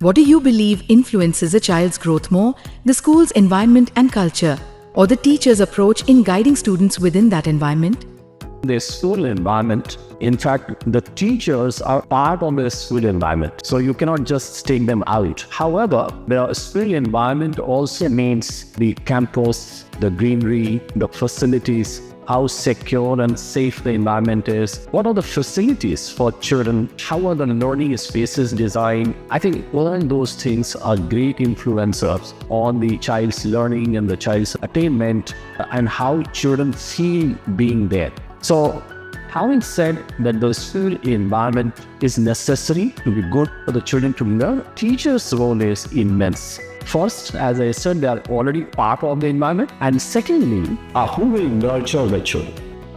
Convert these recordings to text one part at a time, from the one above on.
What do you believe influences a child's growth more, the school's environment and culture, or the teacher's approach in guiding students within that environment? The school environment, in fact, the teachers are part of the school environment. So you cannot just take them out. However, the school environment also means the campus, the greenery, the facilities, how secure and safe the environment is. What are the facilities for children? How are the learning spaces designed? I think all those things are great influencers on the child's learning and the child's attainment and how children feel being there. So, having said that the school environment is necessary to be good for the children to learn, teachers' role is immense. First, as I said, they are already part of the environment. And secondly, who will nurture the children?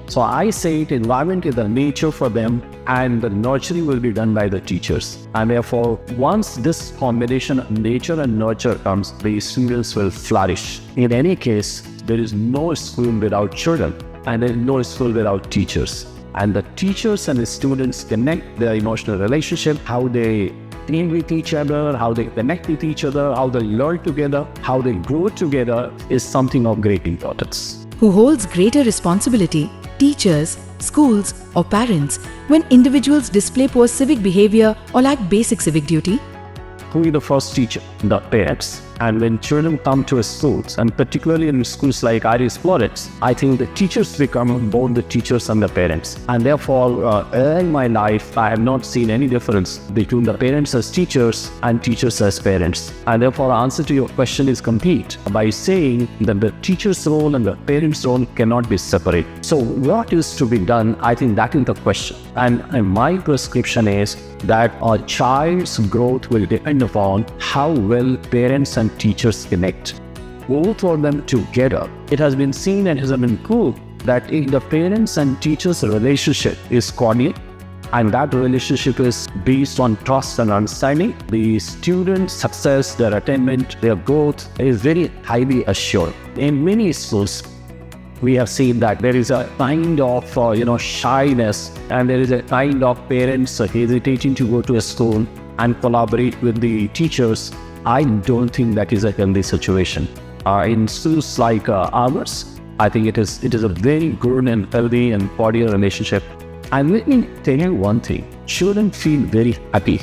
So I say the environment is the nature for them and the nurturing will be done by the teachers. And therefore, once this combination of nature and nurture comes, the students will flourish. In any case, there is no school without children and there is no school without teachers. And the teachers and the students connect their emotional relationship, how they deal with each other, how they connect with each other, how they learn together, how they grow together is something of great importance. Who holds greater responsibility, teachers, schools, or parents, when individuals display poor civic behavior or lack basic civic duty? Who is the first teacher? The parents. And when children come to schools, and particularly in schools like Irish Florets, I think the teachers become both the teachers and the parents. And therefore, in my life, I have not seen any difference between the parents as teachers and teachers as parents. And therefore, the answer to your question is complete by saying that the teacher's role and the parent's role cannot be separate. So what is to be done? I think that is the question. And my prescription is that a child's growth will depend upon how well parents and teachers connect. Both of them together. It has been seen and has been proved that if the parents and teachers relationship is cordial and that relationship is based on trust and understanding, the student's success, their attainment, their growth is very highly assured. In many schools, we have seen that there is a kind of shyness and there is a kind of parents hesitating to go to a school and collaborate with the teachers. I don't think that is a healthy situation. In schools like ours, I think it is a very good and healthy and cordial relationship. And let me tell you one thing, children feel very happy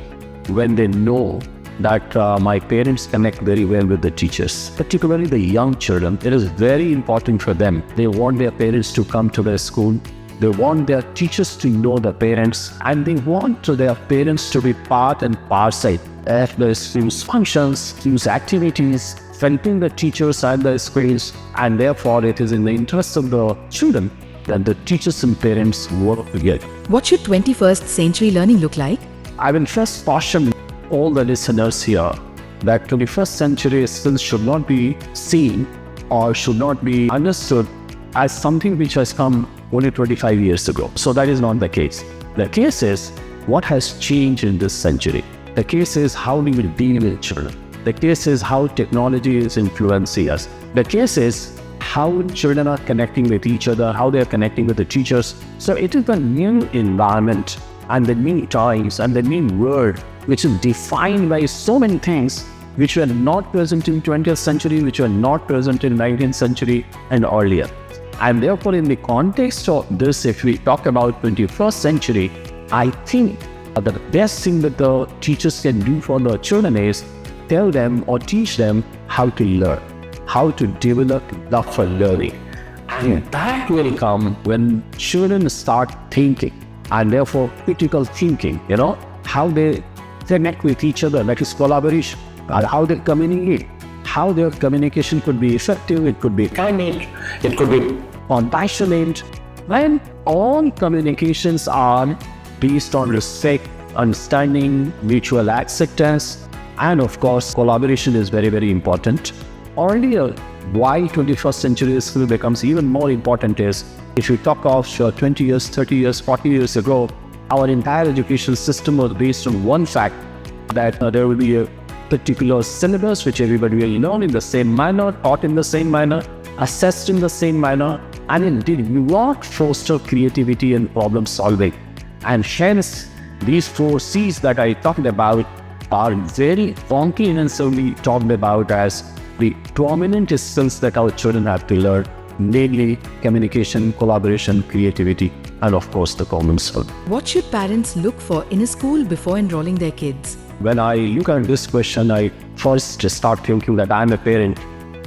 when they know that my parents connect very well with the teachers, particularly the young children. It is very important for them. They want their parents to come to their school. They want their teachers to know the parents, and they want their parents to be part and parcel of the school's functions, school's activities, helping the teachers and the schools, and therefore it is in the interest of the children that the teachers and parents work together. What should 21st century learning look like? I will first caution all the listeners here that 21st century skills should not be seen or should not be understood as something which has come only 25 years ago. So that is not the case. The case is what has changed in this century. The case is how we will deal with children. The case is how technology is influencing us. The case is how children are connecting with each other, how they are connecting with the teachers. So it is a new environment and the new times and the new world which is defined by so many things which were not present in 20th century, which were not present in 19th century and earlier. And therefore, in the context of this, if we talk about 21st century, I think the best thing that the teachers can do for the children is tell them or teach them how to learn, how to develop love for learning. And that will come when children start thinking and therefore critical thinking, how they connect with each other, that is collaboration, and how they communicate, how their communication could be effective, it could be candid, it could be compassionate. When all communications are based on respect, understanding, mutual acceptance, and of course, collaboration is very, very important. Earlier, why 21st century skill becomes even more important is, if you talk of 20 years, 30 years, 40 years ago, our entire education system was based on one fact, that there will be a particular syllabus which everybody will learn in the same manner, taught in the same manner, assessed in the same manner, and it did not foster creativity and problem solving. And hence, these 4 C's that I talked about are very comprehensively talked about as the dominant skills that our children have to learn, namely communication, collaboration, creativity, and of course the common sense. What should parents look for in a school before enrolling their kids? When I look at this question, I first start thinking that I'm a parent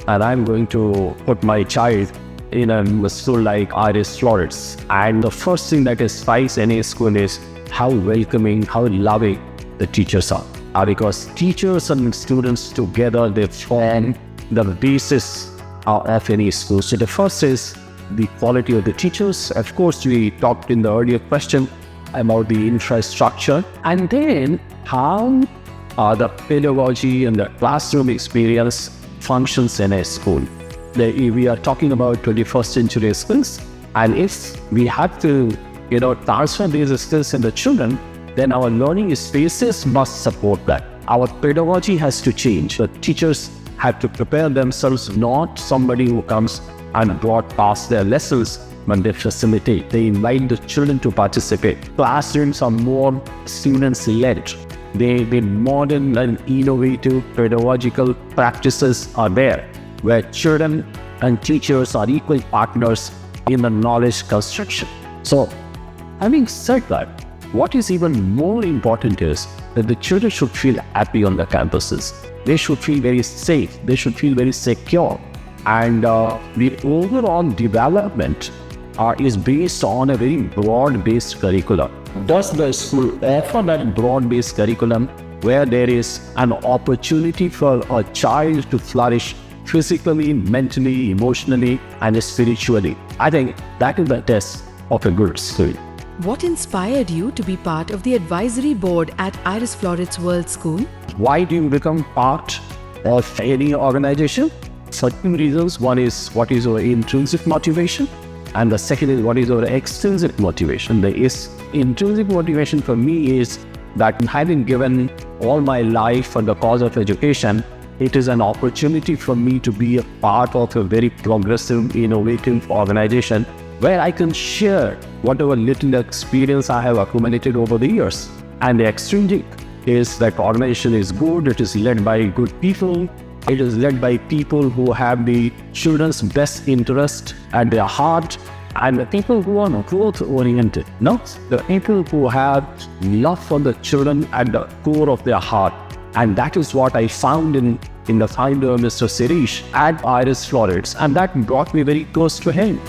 and I'm going to put my child in a school like Iris Florets. And the first thing that strikes any school is how welcoming, how loving the teachers are. Because teachers and students together, they form the basis of any school. So the first is the quality of the teachers. Of course, we talked in the earlier question about the infrastructure, and then how the pedagogy and the classroom experience functions in a school. We are talking about 21st century skills, and if we have to transfer these skills in the children, then our learning spaces must support that. Our pedagogy has to change. The teachers have to prepare themselves, not somebody who comes and broadcast their lessons, but they facilitate. They invite the children to participate. Classrooms are more students-led. The modern and innovative pedagogical practices are there, where children and teachers are equal partners in the knowledge construction. So, having said that, what is even more important is that the children should feel happy on the campuses. They should feel very safe. They should feel very secure. And the overall development is based on a very broad-based curriculum. Does the school offer that broad-based curriculum where there is an opportunity for a child to flourish physically, mentally, emotionally, and spiritually? I think that is the test of a good school. What inspired you to be part of the advisory board at Iris Florets World School? Why do you become part of any organization? Certain reasons. One is what is our intrinsic motivation, and the second is what is our extrinsic motivation. The intrinsic motivation for me is that having given all my life for the cause of education, it is an opportunity for me to be a part of a very progressive, innovative organization where I can share whatever little experience I have accumulated over the years. And the extrinsic is that organization is good, it is led by good people, it is led by people who have the children's best interest at their heart, and the people who are growth oriented, the people who have love for the children at the core of their heart. And that is what I found in the founder, Mr. Sirish, at Iris Florets, and that brought me very close to him.